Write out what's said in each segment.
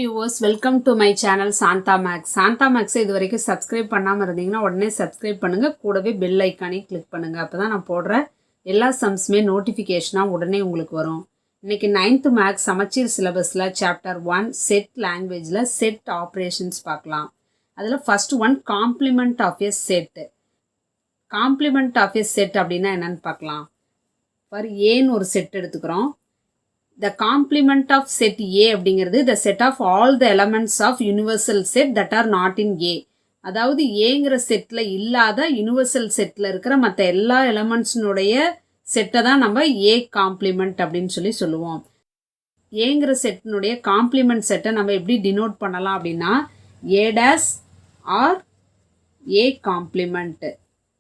viewers, welcome to my channel Santa Max. Santa Max இது வரைக்கும் subscribe பண்ணாம இருந்தீங்கன்னா உடனே subscribe பண்ணுங்க, கூடவே bell icon-ஐ click பண்ணுங்க. அப்பதான் நான் போடுற எல்லா சம்ஸ்மே நோட்டிஃபிகேஷனா உடனே உங்களுக்கு வரும். இன்னைக்கு 9th Max சமச்சீர் சிலபஸ்ல chapter 1 set languageல set operations பார்க்கலாம். அதுல first one complement of a set. Complement of a set அப்படினா என்னன்னு பார்க்கலாம். For A ஒரு செட் எடுத்துக்கிறோம். The complement of set A அப்படிங்கிறது the set of all the elements of universal set that are not in A. அதாவது Aங்கிற செட்ல இல்லாத universal செட்ல இருக்கிற மற்ற எல்லா எலமெண்ட்ஸ்னுடைய செட்டை தான் நம்ம A காம்ப்ளிமெண்ட் அப்படின்னு சொல்லுவோம். Aங்கிற செட்னுடைய காம்ப்ளிமெண்ட் செட்டை நம்ம எப்படி டினோட் பண்ணலாம் அப்படின்னா A dash or A complement.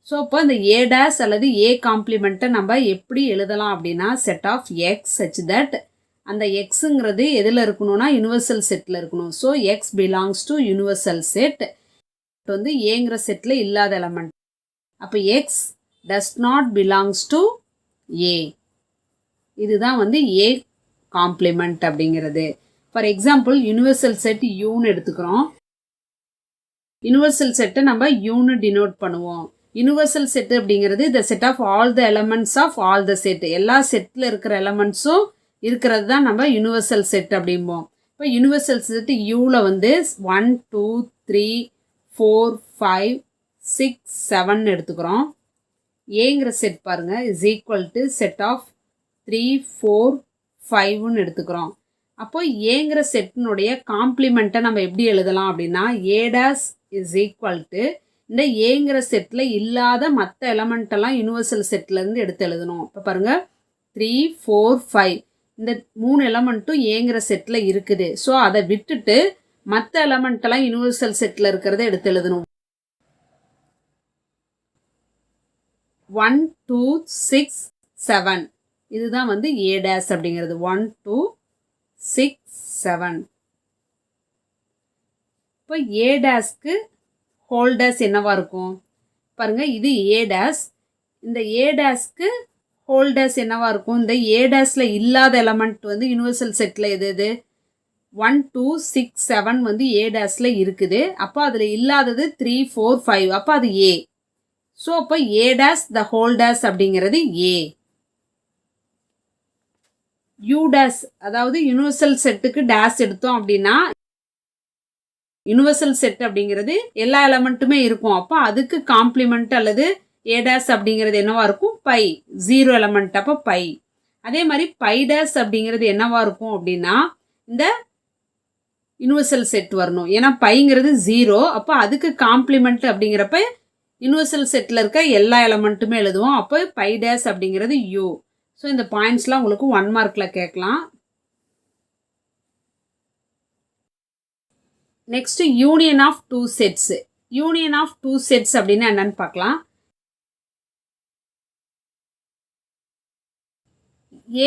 So இப்போ இந்த A dash அல்லது A காம்ப்ளிமெண்ட்டை நம்ம எப்படி எழுதலாம் அப்படின்னா set of X such that அந்த எக்ஸுங்கிறது எதில் இருக்கணும்னா யுனிவர்சல் செட்டில் இருக்கணும். So X belongs to universal set வந்து ஏங்கிற செட்டில் இல்லாத எலமெண்ட். அப்போ X does not belongs to A. இதுதான் வந்து ஏ காம்ப்ளிமெண்ட் அப்படிங்கிறது. ஃபார் எக்ஸாம்பிள் யுனிவர்சல் செட் யூன்னு எடுத்துக்கிறோம். யுனிவர்சல் செட்டை நம்ம யூன்னு டினோட் பண்ணுவோம். யுனிவர்சல் செட் அப்படிங்கிறது the set of all the elements of all the set. எல்லா செட்டில் இருக்கிற எலமெண்ட்ஸும் இருக்கிறது தான் நம்ம யுனிவர்சல் செட் அப்படிம்போம். இப்போ யுனிவர்சல் செட் யூவில் வந்து 1 2 3 4 5 6 7 எடுத்துக்கிறோம். ஏங்கிற செட் பாருங்க is equal to set of 3 4 5ன்னு எடுத்துக்கிறோம். அப்போ ஏங்கிற செட்டினுடைய காம்ப்ளிமெண்ட்டை நம்ம எப்படி எழுதலாம் அப்படின்னா A dash is equal to இந்த ஏங்கிற செட்டில் இல்லாத மற்ற எலமெண்ட்டெல்லாம் யுனிவர்சல் செட்லேருந்து எடுத்து எழுதணும். இப்போ பாருங்கள் 3 4 5 இந்த 3 எலமெண்ட்டும் ஏங்கிற செட்டில் இருக்குது. ஸோ அதை விட்டுட்டு மற்ற எலமெண்ட்டெல்லாம் யுனிவர்சல் செட்டில் இருக்கிறத எடுத்து எழுதணும். 1 2 6 7 இதுதான் வந்து ஏ டேஸ் அப்படிங்கிறது. 1 2 6 7. இப்போ ஏ டேஸ்க்கு ஹோல் டேஸ் என்னவா இருக்கும் பாருங்க, இது ஏ டேஸ். இந்த ஏ டேஸ்க்கு ஹோல் டேஸ் என்னவா இருக்கும்? இந்த ஏ டேஸ்ல இல்லாத எலமெண்ட் வந்து யுனிவர்சல் செட்ல எது 1 2 6 7 வந்து ஏ டேஸ்ல இருக்குது. அப்போ அதில் இல்லாதது 3 4 5. அப்போ அது ஏ. ஸோ அப்போ A days the whole days அப்படிங்கிறது ஏ. யூ டேஸ் அதாவது யுனிவர்சல் செட்டுக்கு டேஸ் எடுத்தோம் அப்படின்னா யுனிவர்சல் செட் அப்படிங்கிறது எல்லா எலமெண்ட்டுமே இருக்கும். அப்போ அதுக்கு காம்ப்ளிமெண்ட் அல்லது ஏ டேஸ் அப்படிங்கிறது என்னவா இருக்கும்? Phi 0 element. அப்போ பை. அதே மாதிரி பை டேஸ் அப்படிங்கிறது என்னவா இருக்கும் அப்படின்னா இந்த யுனிவர்சல் செட் வரணும். ஏன்னா பைங்கிறது 0. அப்போ அதுக்கு காம்ப்ளிமெண்ட் அப்படிங்கிறப்ப யுனிவர்சல் செட்டில் இருக்க எல்லா எலமெண்ட்டுமே எழுதுவோம். அப்போ பை டேஸ் அப்படிங்கிறது யூ. ஸோ இந்த பாயிண்ட்ஸ்லாம் உங்களுக்கு 1 மார்க்கில் கேட்கலாம். Next union of two sets. Union of two sets அப்படின்னா என்னன்னு பார்க்கலாம்.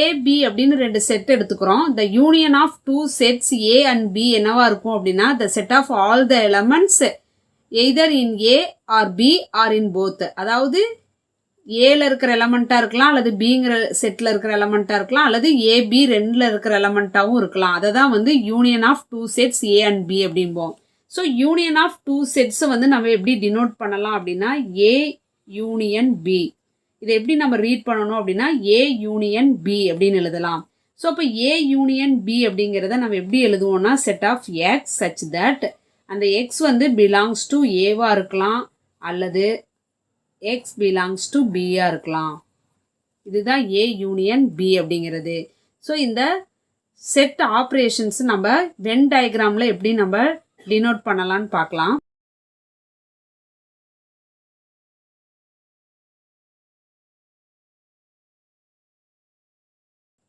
ஏபி அப்படின்னு 2 செட் எடுத்துக்கிறோம். The union of two sets A and B என்னவா இருக்கும் அப்படின்னா the set of all the elements either in A or B or in both. அதாவது ஏல இருக்கிற எலமெண்ட்டாக இருக்கலாம், அல்லது பிங்கிற செட்டில் இருக்கிற எலமெண்ட்டாக இருக்கலாம், அல்லது ஏபி 2ல் இருக்கிற எலமெண்ட்டாகவும் இருக்கலாம். அதை தான் வந்து union of two sets A and B அப்படிம்போம். ஸோ யூனியன் ஆஃப் டூ செட்ஸை வந்து நம்ம எப்படி டினோட் பண்ணலாம் அப்படின்னா ஏ யூனியன் பி. இதை எப்படி நம்ம ரீட் பண்ணணும் அப்படின்னா ஏ யூனியன் பி அப்படின்னு எழுதலாம். ஸோ அப்போ ஏ யூனியன் பி அப்படிங்கிறத நம்ம எப்படி எழுதுவோம்னா set of X such that அந்த எக்ஸ் வந்து பிலாங்ஸ் டு ஏவா இருக்கலாம் அல்லது எக்ஸ் பிலாங்ஸ் டு பியா இருக்கலாம். இதுதான் ஏ யூனியன் பி அப்படிங்கிறது. ஸோ இந்த செட் ஆப்ரேஷன்ஸ் நம்ம வென் டயக்ராமில் எப்படி நம்ம டினோட் பண்ணலான்னு பார்க்கலாம்.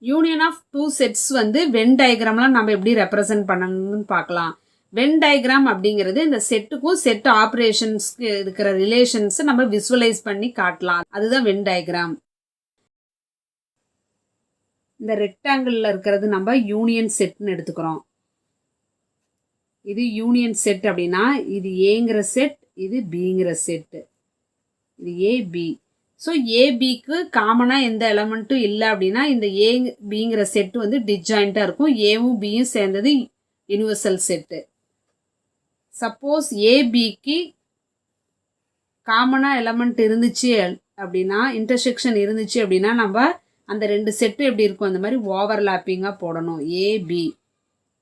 யூனியன் ஆஃப் டூ செட்ஸ் வந்து வென் டயக்ராம்லாம் நம்ம எப்படி ரெப்ரசன்ட் பண்ணணும்னு பார்க்கலாம். வென் டயக்ராம் அப்படிங்கிறது இந்த செட்டுக்கும் செட் ஆப்ரேஷன்ஸ்க்கு இருக்கிற ரிலேஷன்ஸ் நம்ம விசுவலைஸ் பண்ணி காட்டலாம். அதுதான் வென் டயக்ராம். இந்த ரெக்டாங்கிளில் இருக்கிறது நம்ம யூனியன் செட்னு எடுத்துக்கிறோம். இது யூனியன் செட் அப்படின்னா இது ஏங்கிற செட், இது பிங்கிற செட்டு, இது ஏபி. ஸோ ஏபிக்கு காமனாக எந்த எலமெண்ட்டும் இல்லை அப்படின்னா இந்த ஏ பிங்கிற செட்டு வந்து டிஜாயிண்ட்டாக இருக்கும். ஏவும் பியும் சேர்ந்தது யூனிவர்சல் செட்டு. சப்போஸ் ஏபிக்கு காமனாக எலமெண்ட் இருந்துச்சு அப்படின்னா, இன்டர்செக்ஷன் இருந்துச்சு அப்படின்னா, நம்ம அந்த ரெண்டு செட்டு எப்படி இருக்கும், அந்த மாதிரி ஓவர்லாப்பிங்காக போடணும். ஏபி,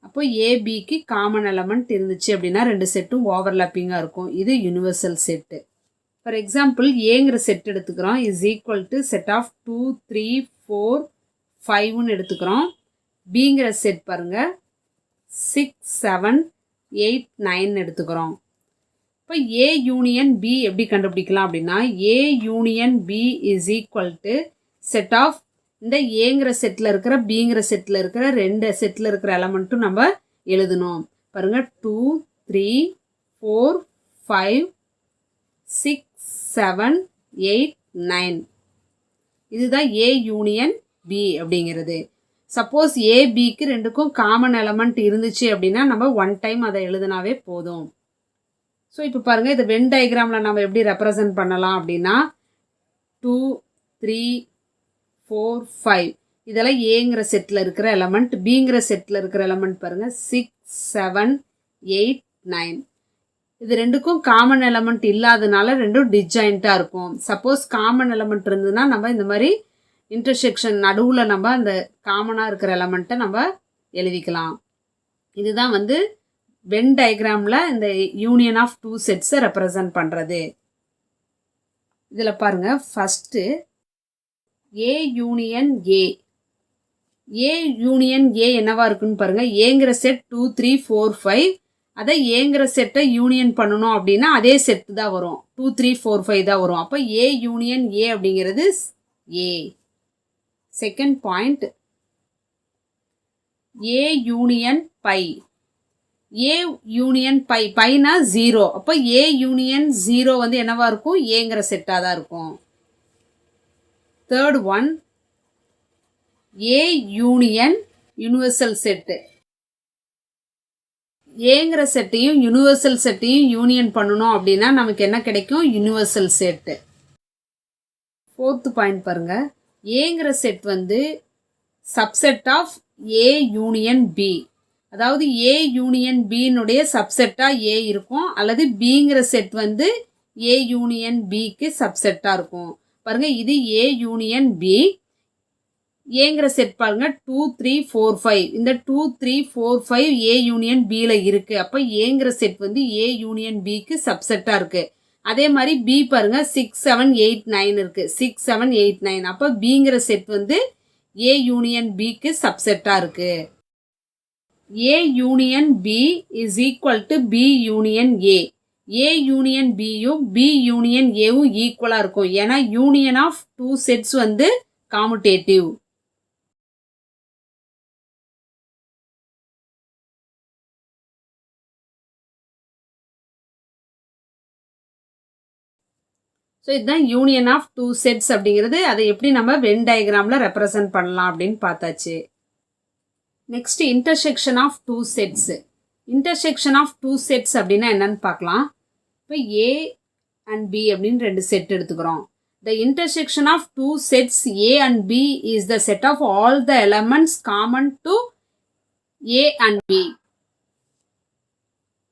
அப்போ ஏபிக்கு காமன் எலமெண்ட் இருந்துச்சு அப்படின்னா ரெண்டு செட்டும் ஓவர்லாப்பிங்காக இருக்கும். இது யூனிவர்சல் செட்டு. ஃபார் எக்ஸாம்பிள் ஏங்கிற செட் எடுத்துக்கிறோம். Is equal to set of 2 3 4 5ன்னு எடுத்துக்கிறோம். பிங்கிற செட் பாருங்கள் 6 7 8 9 எடுத்துக்கிறோம். இப்போ ஏ யூனியன் பி எப்படி கண்டுபிடிக்கலாம் அப்படின்னா, A union B is equal to set of இந்த ஏங்கிற செட்டில் இருக்கிற பிங்கிற செட்டில் இருக்கிற ரெண்டு செட்டில் இருக்கிற எலமெண்ட்டும் நம்ம எழுதணும். பாருங்கள் 2 3 4 5 6 7 8 9. இதுதான் ஏ யூனியன் பி அப்படிங்கிறது. சப்போஸ் ஏபிக்கு ரெண்டுக்கும் காமன் எலமெண்ட் இருந்துச்சு அப்படின்னா நம்ம ஒன் டைம் அதை எழுதினாவே போதும். ஸோ இப்போ பாருங்கள், இது வென் டயக்ராமில் நம்ம எப்படி ரெப்ரசன்ட் பண்ணலாம் அப்படின்னா 2 3 4 5 இதெல்லாம் ஏங்கிற செட்டில் இருக்கிற எலமெண்ட். பிங்கிற செட்டில் இருக்கிற எலமெண்ட் பாருங்கள் 6 7 8 9. இது ரெண்டுக்கும் காமன் எலமெண்ட் இல்லாதனால ரெண்டும் டிஜாயிண்ட்டாக இருக்கும். சப்போஸ் காமன் எலமெண்ட் இருந்ததுன்னா நம்ம இந்த மாதிரி இன்டர்செக்ஷன் நடுவில் நம்ம அந்த காமனாக இருக்கிற எலமெண்ட்டை நம்ம எழுதிக்கலாம். இதுதான் வந்து வென் டயக்ராமில் இந்த யூனியன் ஆஃப் டூ செட்ஸை ரெப்ரசன்ட் பண்ணுறது. இதில் பாருங்கள், first A union A. A union ஏ என்னவா இருக்குன்னு பாருங்கள். ஏங்கிற செட் 2 3 4 5. அதை ஏங்கிற செட்டை யூனியன் பண்ணணும் அப்படின்னா அதே செட்டு தான் வரும். 2 3 4 5 தான் வரும். அப்போ ஏ யூனியன் ஏ அப்படிங்கிறது A. Second point, A union B. A union B, பைனா 0. அப்போ ஏ யூனியன் 0 வந்து என்னவா இருக்கும், ஏங்கிற செட்டாக தான் இருக்கும். Third one, A union universal set. ஏங்கிற செட்டையும் யூனிவர்சல் செட்டையும் யூனியன் பண்ணணும் அப்படின்னா நமக்கு என்ன கிடைக்கும், யூனிவர்சல் செட்டு. ஃபோர்த்து பாயிண்ட் பாருங்க, ஏங்கிற செட் வந்து subset of A union B. அதாவது ஏ யூனியன் பின்னுடைய சப்செட்டாக ஏ இருக்கும், அல்லது பிங்கிற செட் வந்து ஏ யூனியன் பிக்கு சப்செட்டாக இருக்கும். பாருங்க, இது ஏ யூனியன் பி. ஏங்கிற செட் பாருங்க 2 3 4 5. இந்த 2 3 4 5 ஏ யூனியன் பியில் இருக்கு. அப்போ ஏங்கிற செட் வந்து ஏ யூனியன் பிக்கு சப்செட்டாக இருக்கு. அதே மாதிரி பி பாருங்க 6 7 8 9 இருக்கு. 6 7 8 9. அப்போ பிங்கிற செட் வந்து ஏ யூனியன் பிக்கு சப்செட்டாக இருக்கு. A union B is equal to B union A. A union பியும் பி யூனியன் ஏவும் ஈக்குவலாக இருக்கும். ஏன்னா யூனியன் ஆஃப் டூ செட்ஸ் வந்து காமுடேட்டிவ். ஸோ இதுதான் யூனியன் ஆஃப் டூ செட்ஸ் அப்படிங்கிறது. அதை எப்படி நம்ம வென் டயக்ராமில் ரெப்ரசன்ட் பண்ணலாம் அப்படின்னு பார்த்தாச்சு. Next, intersection of two sets. Intersection of two sets அப்படின்னா என்னன்னு பார்க்கலாம். இப்போ ஏ அண்ட் பி அப்படின்னு ரெண்டு செட் எடுத்துக்கிறோம். The intersection of two sets A and B is the set of all the elements common to A and B.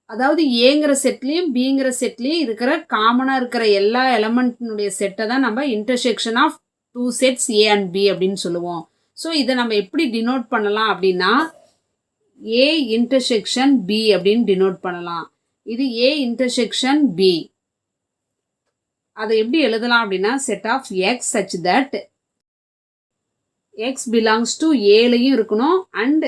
அதாவது ஏங்கிற செட்லேயும் பிங்கிற செட்லேயும் இருக்கிற காமனாக இருக்கிற எல்லா எலமெண்ட்னுடைய செட்டை தான் நம்ம intersection of two sets A and B அப்படின்னு சொல்லுவோம். ஸோ இதை நம்ம எப்படி டினோட் பண்ணலாம் அப்படின்னா ஏ இன்டர்செக்ஷன் பி அப்படின்னு டினோட் பண்ணலாம். இது ஏ இன்டர்செக்ஷன் பி. அதை எப்படி எழுதலாம் அப்படின்னா set of X such that X belongs to ஏலையும் இருக்கணும் அண்ட்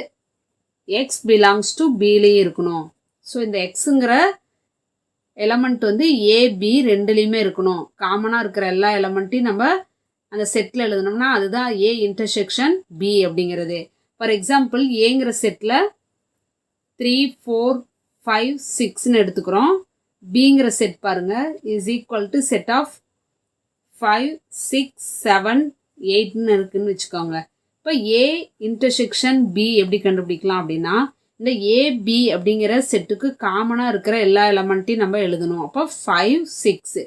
எக்ஸ் பிலாங்ஸ் டு பிலையும் இருக்கணும். ஸோ இந்த எக்ஸுங்கிற எலமெண்ட் வந்து ஏபி ரெண்டுலேயுமே இருக்கணும். காமனாக இருக்கிற எல்லா எலமெண்ட்டையும் நம்ம அந்த செட்டில் எழுதணும்னா அதுதான் ஏ இன்டர்செக்ஷன் பி அப்படிங்கிறது. ஃபார் எக்ஸாம்பிள் ஏங்கிற செட்டில் 3 4 5 6ன்னு எடுத்துக்கிறோம். பிங்கிற செட் பாருங்க is equal to set of 5 6 7 8ன்னு இருக்குன்னு வச்சுக்கோங்க. இப்போ ஏ இன்டர்செக்ஷன் பி எப்படி கண்டுபிடிக்கலாம் அப்படின்னா இந்த ஏபி அப்படிங்கிற செட்டுக்கு காமனாக இருக்கிற எல்லா எலமெண்ட்டையும் நம்ம எழுதணும். அப்போ 5 6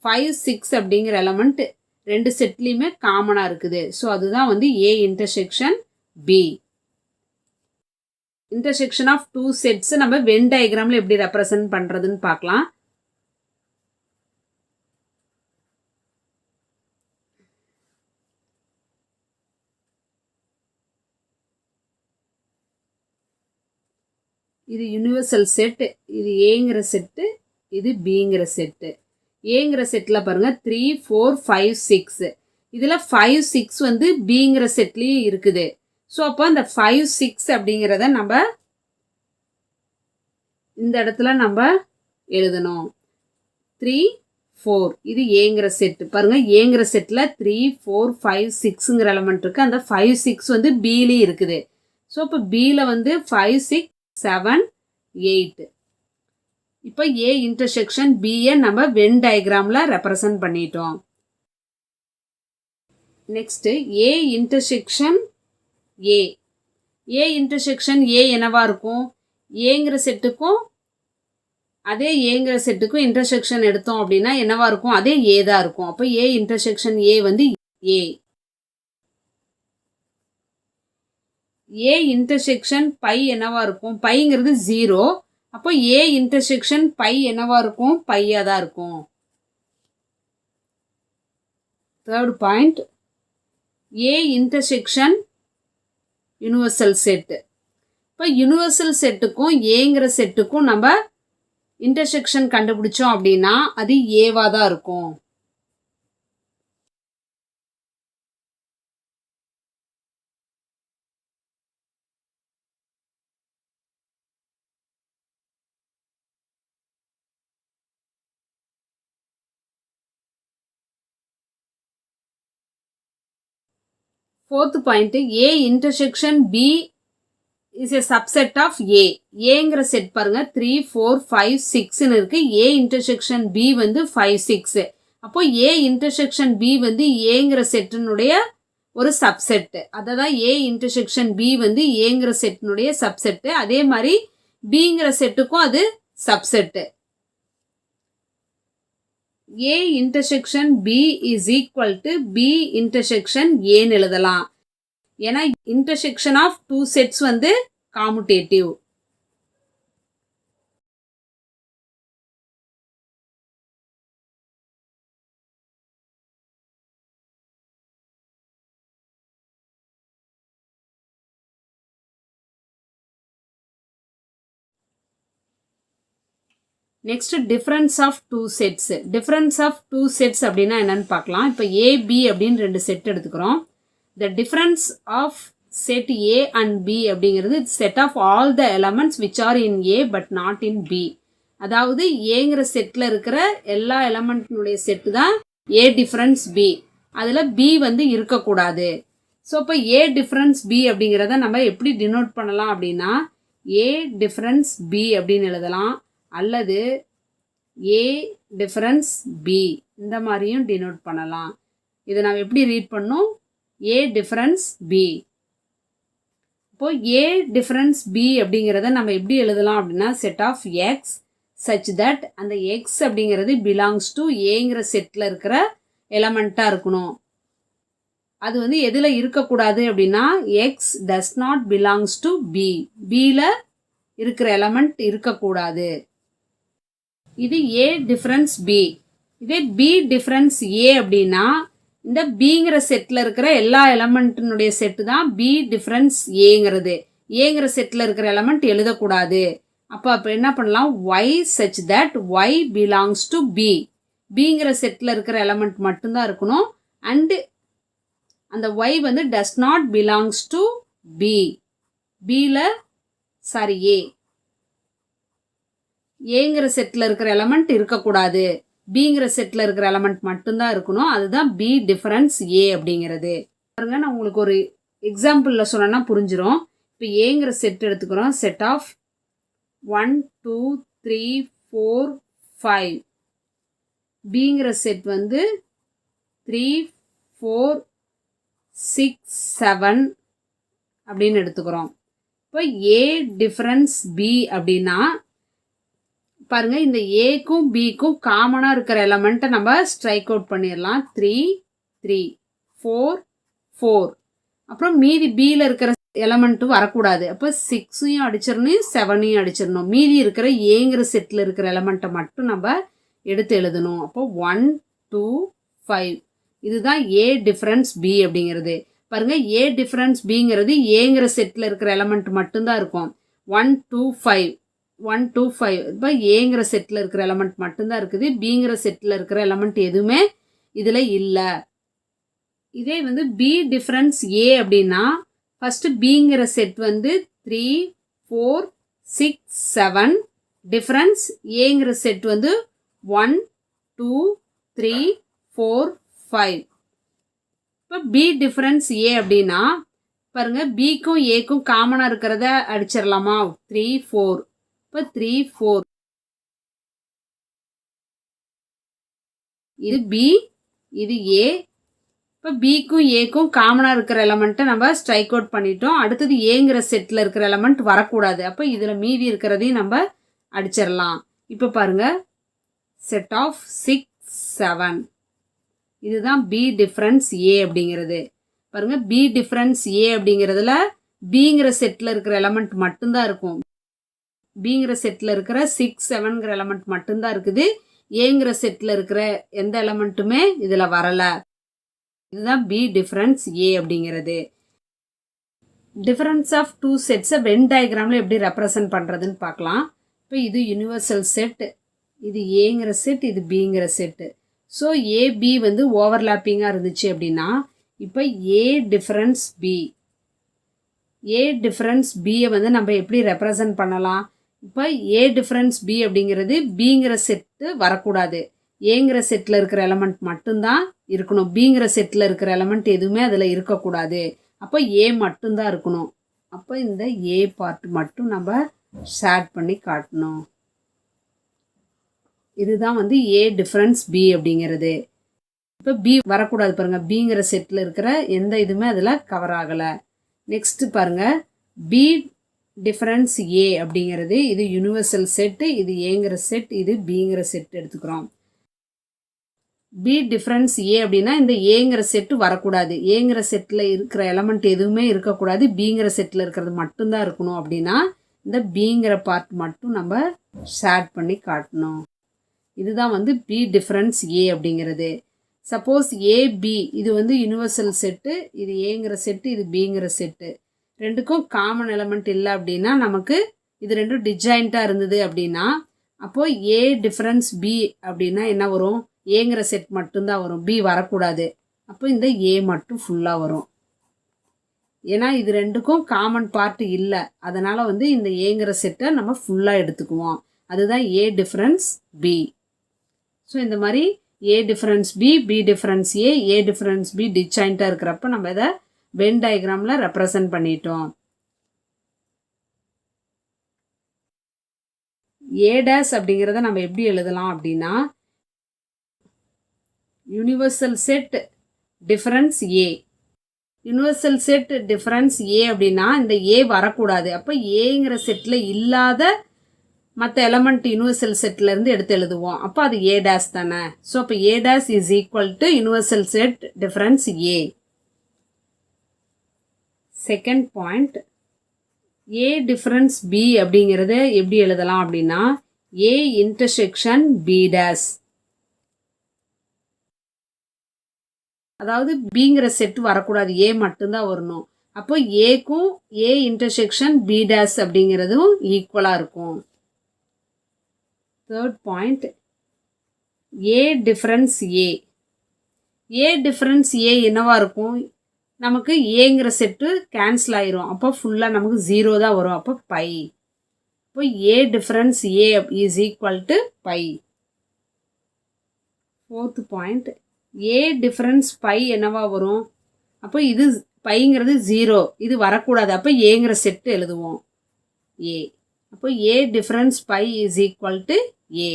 5 6 அப்படிங்கிற எலமெண்ட் ரெண்டு செட்லேயுமே காமனாக இருக்குது. ஸோ அதுதான் வந்து A intersection B. intersection of two sets நம்ம Venn diagramல எப்படி represent பண்றதுன்னு பார்க்கலாம். இது யூனிவர்சல் செட், இது ஏங்கிற செட்டு, இது பிங்கிற செட்டு. ஏங்கிற செட்டில் பாருங்கள் 3 4 5 6, இதில் 5 6 வந்து பிங்கிற செட்லேயும் இருக்குது. ஸோ அப்போ அந்த 5 6 அப்படிங்கிறத நம்ம இந்த இடத்துல நம்ம எழுதணும். 3 4 இது ஏங்கிற செட்டு. பாருங்கள் ஏங்கிற செட்டில் 3 4 5 6ங்கிற எலமெண்ட் இருக்குது. அந்த 5 6 வந்து பிலேயும் இருக்குது. ஸோ இப்போ பியில் வந்து 5 6 7 8. இப்போ ஏ இன்டர்செக்ஷன் பியை நம்ம வென் டயக்ராமில் ரெப்ரசன்ட் பண்ணிட்டோம். Next A intersection A. A intersection A என்னவா இருக்கும்? ஏங்கிற செட்டுக்கும் அதே ஏங்கிற செட்டுக்கும் இன்டர்செக்ஷன் எடுத்தோம் அப்படின்னா என்னவா இருக்கும்? அதே ஏ தான் இருக்கும். அப்போ ஏ இன்டர்செக்ஷன் ஏ வந்து ஏ. ஏ இன்டர்செக்ஷன் பை என்னவா இருக்கும்? பைங்கிறது 0. அப்போ ஏ இன்டர்செக்ஷன் பை என்னவா இருக்கும்? பையாக தான் இருக்கும். Third point, A intersection universal set. இப்போ யூனிவர்சல் செட்டுக்கும் ஏங்கிற செட்டுக்கும் நம்ம இன்டர்செக்ஷன் கண்டுபிடிச்சோம் அப்படின்னா அது ஏவா தான் இருக்கும். Fourth point, A intersection B is a subset of A. ஏங்கிற செட் பாருங்க 3 4 5 6ன்னு இருக்கு. A intersection B வந்து 5 6. அப்போ A intersection B வந்து ஏங்கிற செட்டினுடைய ஒரு சப்செட். அதை தான் A intersection B வந்து ஏங்கிற செட்டினுடைய சப்செட்டு. அதே மாதிரி Bங்கிற செட்டுக்கும் அது subset. A intersection B is equal to B intersection Aன்னு எழுதலாம். ஏன்னா intersection of two sets வந்து commutative. Next difference of two sets. Difference of two sets அப்படின்னா என்னன்னு பார்க்கலாம். இப்போ ஏபி அப்படின்னு 2 செட் எடுத்துக்கிறோம். The difference of set A and B அப்படிங்கிறது set of all the elements which are in A but not in B. அதாவது ஏங்கிற செட்டில் இருக்கிற எல்லா எலமெண்ட்னுடைய செட்டு தான் ஏ டிஃப்ரென்ஸ் பி. அதில் பி வந்து இருக்கக்கூடாது. ஸோ இப்போ ஏ டிஃப்ரென்ஸ் பி அப்படிங்கிறத நம்ம எப்படி டினோட் பண்ணலாம் அப்படின்னா ஏ டிஃப்ரென்ஸ் பி அப்படின்னு எழுதலாம். அல்லது ஏ டிஃபரன்ஸ் பி இந்த மாதிரியும் டினோட் பண்ணலாம். இதை நாம் எப்படி ரீட் பண்ணோம்? A difference B. இப்போது ஏ டிஃபரன்ஸ் பி அப்படிங்கிறத நம்ம எப்படி எழுதலாம் அப்படின்னா set of X such that அந்த எக்ஸ் அப்படிங்கிறது பிலாங்ஸ் டு ஏங்கிற செட்டில் இருக்கிற எலமெண்ட்டாக இருக்கணும். அது வந்து எதில் இருக்கக்கூடாது அப்படின்னா x does not belongs to B. பியில் இருக்கிற எலமெண்ட் இருக்கக்கூடாது. இது ஏ டிஃபரன்ஸ் பி. இதே பி டிஃபரன்ஸ் ஏ அப்படின்னா இந்த பிங்கிற செட்டில் இருக்கிற எல்லா எலமெண்ட்டினுடைய செட்டு தான் பி டிஃபரன்ஸ் ஏங்கிறது. ஏங்கிற செட்டில் இருக்கிற எலமெண்ட் எழுதக்கூடாது. அப்போ என்ன பண்ணலாம்? Y such that Y belongs to B. பிங்கிற செட்டில் இருக்கிற எலமெண்ட் மட்டும்தான் இருக்கணும். அண்டு அந்த ஒய் வந்து does not belongs to B. பியில் ஏ ஏங்கிற செட்டில் இருக்கிற எலமெண்ட் இருக்கக்கூடாது. பிங்கிற செட்டில் இருக்கிற எலமெண்ட் மட்டும்தான் இருக்கணும். அதுதான் பி டிஃபரன்ஸ் ஏ அப்படிங்கிறது. பாருங்க, நான் உங்களுக்கு ஒரு எக்ஸாம்பிளில் சொன்னேன்னா புரிஞ்சிடும். இப்போ ஏங்கிற செட் எடுத்துக்கிறோம். Set of 1 2 3 4 5. பிங்கிற செட் வந்து 3 4 6 7 அப்படின்னு எடுத்துக்கிறோம். இப்போ ஏ டிஃபரன்ஸ் பி அப்படின்னா பாருங்க, இந்த ஏக்கும் பிக்கும் காமனாக இருக்கிற எலமெண்ட்டை நம்ம ஸ்ட்ரைக் அவுட் பண்ணிடலாம். 3 3 4 4. அப்புறம் மீதி பியில் இருக்கிற எலமெண்ட்டும் வரக்கூடாது. அப்போ 6ஐயும் அடிச்சிடணும், 7ஐயும் அடிச்சிடணும். மீதி இருக்கிற ஏங்கிற செட்டில் இருக்கிற எலமெண்ட்டை மட்டும் நம்ம எடுத்து எழுதணும். அப்போ 1 2 5 இதுதான் ஏ டிஃப்ரென்ஸ் பி அப்படிங்கிறது. பாருங்க, ஏ டிஃப்ரென்ஸ் பிங்கிறது ஏங்கிற செட்டில் இருக்கிற எலமெண்ட் மட்டும்தான் இருக்கும். 1 2 5 1 2 5 இப்போ ஏங்கிற செட்டில் இருக்கிற எலமெண்ட் மட்டும்தான் இருக்குது. பிங்கிற செட்டில் இருக்கிற எலமெண்ட் எதுவுமே இதில் இல்லை. இதே வந்து பி டிஃப்ரென்ஸ் ஏ அப்படின்னா ஃபஸ்ட்டு பிங்கிற செட் வந்து 3 4 6 7, டிஃப்ரென்ஸ் ஏங்கிற செட் வந்து 1 2 3 4 5. இப்போ பி டிஃப்ரென்ஸ் ஏ அப்படின்னா பாருங்க, பிக்கும் ஏக்கும் காமனாக இருக்கிறத அடிச்சிடலாமா? 3 4. இப்போ 3 4 இது பி, இது ஏ. இப்போ பிக்கும் ஏக்கும் காமனாக இருக்கிற எலமெண்ட்டை நம்ம ஸ்ட்ரைக் அவுட் பண்ணிட்டோம். அடுத்தது ஏங்கிற செட்டில் இருக்கிற எலமெண்ட் வரக்கூடாது. அப்போ இதில் மீதி இருக்கிறதையும் நம்ம அடிச்சிடலாம். இப்போ பாருங்க, செட் ஆஃப் 6 7 இதுதான் பி டிஃப்ரென்ஸ் ஏ அப்படிங்கிறது. பாருங்க, பி டிஃப்ரென்ஸ் ஏ அப்படிங்கிறதுல பிங்கிற செட்டில் இருக்கிற எலமெண்ட் மட்டும்தான் இருக்கும். பிங்கிற செட்டில் இருக்கிற 6 7ங்கிற எலமெண்ட் மட்டும்தான் இருக்குது. ஏங்கிற செட்டில் இருக்கிற எந்த எலமெண்ட்டுமே இதில் வரலை. இதுதான் பி டிஃப்ரென்ஸ் ஏ அப்படிங்கிறது. டிஃபரன்ஸ் ஆஃப் டூ செட்ஸை வென் டயக்ராமில் எப்படி ரெப்ரசன்ட் பண்ணுறதுன்னு பார்க்கலாம். இப்போ இது யூனிவர்சல் செட், இது ஏங்கிற செட், இது பிங்கிற செட்டு. ஸோ ஏபி வந்து ஓவர்லாப்பிங்காக இருந்துச்சு அப்படின்னா இப்போ A difference B, A difference பியை வந்து நம்ம எப்படி ரெப்ரசன்ட் பண்ணலாம்? இப்போ ஏ டிஃபரன்ஸ் பி அப்படிங்கிறது பிங்கிற செட்டு வரக்கூடாது. ஏங்கிற செட்டில் இருக்கிற எலமெண்ட் மட்டும்தான் இருக்கணும். பிங்கிற செட்டில் இருக்கிற எலமெண்ட் எதுவுமே அதில் இருக்கக்கூடாது. அப்போ ஏ மட்டும்தான் இருக்கணும். அப்போ இந்த ஏ பார்ட் மட்டும் நம்ம ஷேட் பண்ணி காட்டணும். இதுதான் வந்து ஏ டிஃபரன்ஸ் பி அப்படிங்கிறது. இப்போ பி வரக்கூடாது பாருங்க, பிங்கிற செட்டில் இருக்கிற எந்த இதுவுமே அதில் கவர் ஆகலை. நெக்ஸ்ட் பாருங்க, பி டிஃபரன்ஸ் ஏ அப்படிங்கிறது இது யூனிவர்சல் செட்டு, இது ஏங்கிற செட், இது பிங்கிற செட் எடுத்துக்கிறோம். பி டிஃபரன்ஸ் ஏ அப்படின்னா இந்த ஏங்கிற செட்டு வரக்கூடாது. ஏங்கிற செட்டில் இருக்கிற எலமெண்ட் எதுவுமே இருக்கக்கூடாது. பிங்கிற செட்டில் இருக்கிறது மட்டும்தான் இருக்கணும். அப்படின்னா இந்த பிங்கிற பார்ட் மட்டும் நம்ம ஷேட் பண்ணி காட்டணும். இதுதான் வந்து பி டிஃபரன்ஸ் ஏ அப்படிங்கிறது. சப்போஸ் ஏபி இது வந்து யூனிவர்சல் செட்டு, இது ஏங்கிற செட்டு, இது பிங்கிற செட்டு, ரெண்டுக்கும் காமன் எலமெண்ட் இல்லை அப்படின்னா நமக்கு இது ரெண்டும் டிஜாயிண்ட்டாக இருந்தது அப்படின்னா அப்போது ஏ டிஃபரன்ஸ் பி அப்படின்னா என்ன வரும்? ஏங்கிற செட் மட்டும்தான் வரும், பி வரக்கூடாது. அப்போ இந்த ஏ மட்டும் ஃபுல்லாக வரும். ஏன்னா இது ரெண்டுக்கும் காமன் பார்ட் இல்லை, அதனால் வந்து இந்த ஏங்கிற செட்டை நம்ம ஃபுல்லாக எடுத்துக்குவோம். அதுதான் ஏ டிஃபரன்ஸ் பி. ஸோ இந்த மாதிரி A difference B, B difference A, A difference B டிஜாயிண்ட்டாக இருக்கிறப்ப நம்ம இதை வென் டயக்ராமில் ரெப்ரசன்ட் பண்ணிட்டோம். ஏ டேஸ் அப்படிங்கிறத நம்ம எப்படி எழுதலாம் அப்படின்னா universal set difference A. Universal set difference A அப்படின்னா இந்த ஏ வரக்கூடாது. அப்போ ஏங்கிற செட்டில் இல்லாத மற்ற எலமெண்ட் யூனிவர்சல் செட்லேருந்து எடுத்து எழுதுவோம். அப்போ அது ஏ டேஸ் தானே. ஸோ அப்போ A dash is equal to universal set difference A. Second point, A difference B அப்படிங்கிறத எப்படி எழுதலாம் அப்படின்னா ஏ இன்டர்செக்ஷன் பி டேஸ். அதாவது பிங்கிற செட் வரக்கூடாது, ஏ மட்டும்தான் வரணும். அப்போ ஏக்கும் ஏ இன்டர்செக்ஷன் பி டேஸ் அப்படிங்கிறதும் ஈக்குவலாக இருக்கும். Third point, A difference A. A difference ஏ என்னவா இருக்கும்? நமக்கு ஏங்கிற செட்டு கேன்சல் ஆயிரும். அப்போ ஃபுல்லாக நமக்கு 0 தான் வரும். அப்போ பை. இப்போ A difference A is equal to phi. Fourth point, A difference phi என்னவா வரும்? அப்போ இது பைங்கிறது 0, இது வரக்கூடாது. அப்போ ஏங்கிற செட்டு எழுதுவோம் ஏ. அப்போ A difference B is equal to A.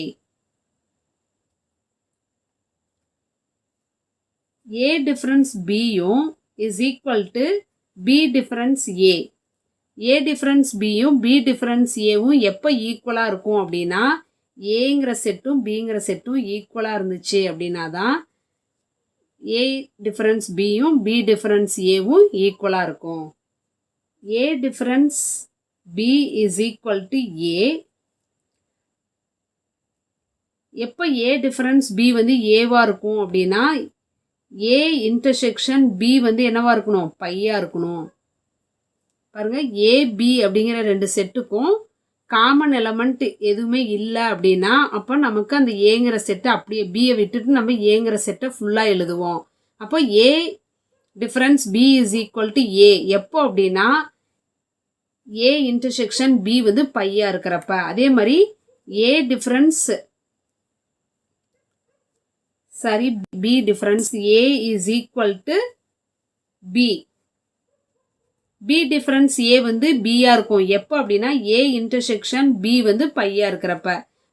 A difference பியும் is equal to B difference A. A difference பியும் பி டிஃபரன்ஸ் ஏவும் எப்போ ஈக்குவலாக இருக்கும் அப்படின்னா ஏங்கிற செட்டும் பிங்கிற செட்டும் ஈக்குவலாக இருந்துச்சு அப்படின்னா தான் ஏ டிஃபரன்ஸ் பியும் பி டிஃபரன்ஸ் ஏவும் ஈக்குவலாக இருக்கும். A difference B is equal to A. எப்போ A difference B வந்து ஏவா இருக்கும் அப்படின்னா A intersection B வந்து என்னவா இருக்கணும், பையா இருக்கணும். பாருங்க, AB அப்படிங்கிற ரெண்டு செட்டுக்கும் காமன் எலமெண்ட் எதுவுமே இல்லை அப்படின்னா அப்போ நமக்கு அந்த ஏங்கிற செட்டை அப்படியே பியை விட்டுட்டு நம்ம ஏங்கிற செட்டை ஃபுல்லாக எழுதுவோம். அப்போ A difference B is equal to A எப்போ அப்படின்னா A இன்டர்செக்ஷன் B வந்து பையா இருக்கிறப்ப. அதே மாதிரி A difference B difference A is equal to B. B difference A வந்து Bயா இருக்கும் எப்போ அப்படின்னா A இன்டர்செக்ஷன் B வந்து பையா இருக்கிறப்ப.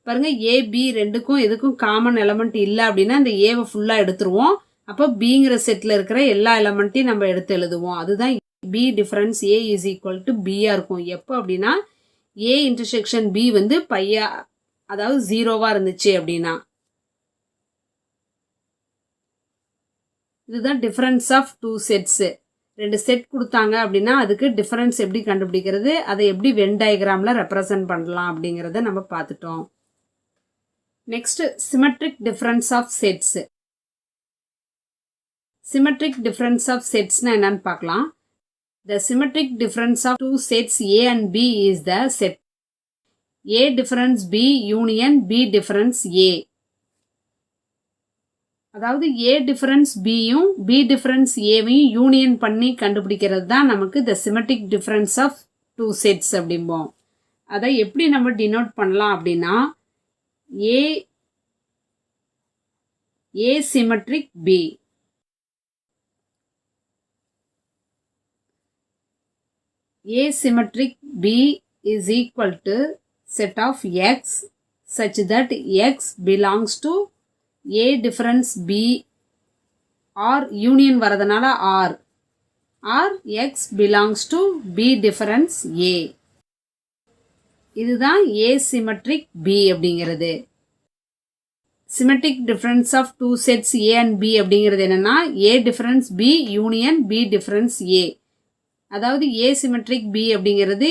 பாருங்க, AB ரெண்டுக்கும் எதுக்கும் காமன் எலமெண்ட் இல்லை அப்படின்னா அந்த ஏவை ஃபுல்லாக எடுத்துருவோம். அப்போ Bங்கிற செட்டில் இருக்கிற எல்லா எலமெண்ட்டையும் நம்ம எடுத்து எழுதுவோம். அதுதான் B difference A is equal to Bயா இருக்கும் எப்போ அப்படின்னா A இன்டர்செக்ஷன் B வந்து பையா, அதாவது ஜீரோவா இருந்துச்சு அப்படின்னா. இதுதான் டிஃபரன்ஸ் ஆஃப் டூ செட்ஸு. ரெண்டு செட் கொடுத்தாங்க அப்படின்னா அதுக்கு டிஃபரன்ஸ் எப்படி கண்டுபிடிக்கிறது, அதை எப்படி வென் டயக்ராமில் ரெப்ரசன்ட் பண்ணலாம் அப்படிங்கிறத நம்ம பார்த்துட்டோம். Next symmetric difference of sets. Symmetric difference of செட்ஸ்னா என்னன்னு பார்க்கலாம். The symmetric difference of two sets A and B is the set A difference B union B difference A. அதாவது A டிஃபரன்ஸ் Bயும் B difference Aவையும் union பண்ணி கண்டுபிடிக்கிறது தான் நமக்கு the symmetric difference of two sets அப்படிம்போம். அதை எப்படி நம்ம டினோட் பண்ணலாம் அப்படின்னா A symmetric B. A symmetric B is equal to set of X such that X belongs to A difference B or union வரதனால R or X belongs to B difference A. இதுதான் A symmetric B அப்படிங்கிறது. Symmetric difference of two sets A and B அப்படிங்கிறது என்னன்னா A difference B union B difference A. அதாவது A symmetric B அப்படிங்கிறது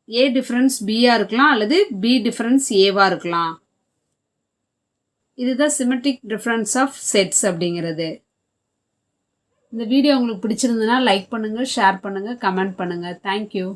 A difference Bயா இருக்கலாம் அல்லது B difference Aவா இருக்கலாம். இதுதான் சிமெட்ரிக் டிஃபரன்ஸ் ஆஃப் செட்ஸ் அப்படிங்கிறது. இந்த வீடியோ உங்களுக்கு பிடிச்சிருந்ததுன்னா லைக் பண்ணுங்கள், ஷேர் பண்ணுங்கள், கமெண்ட் பண்ணுங்கள். தேங்க்யூ.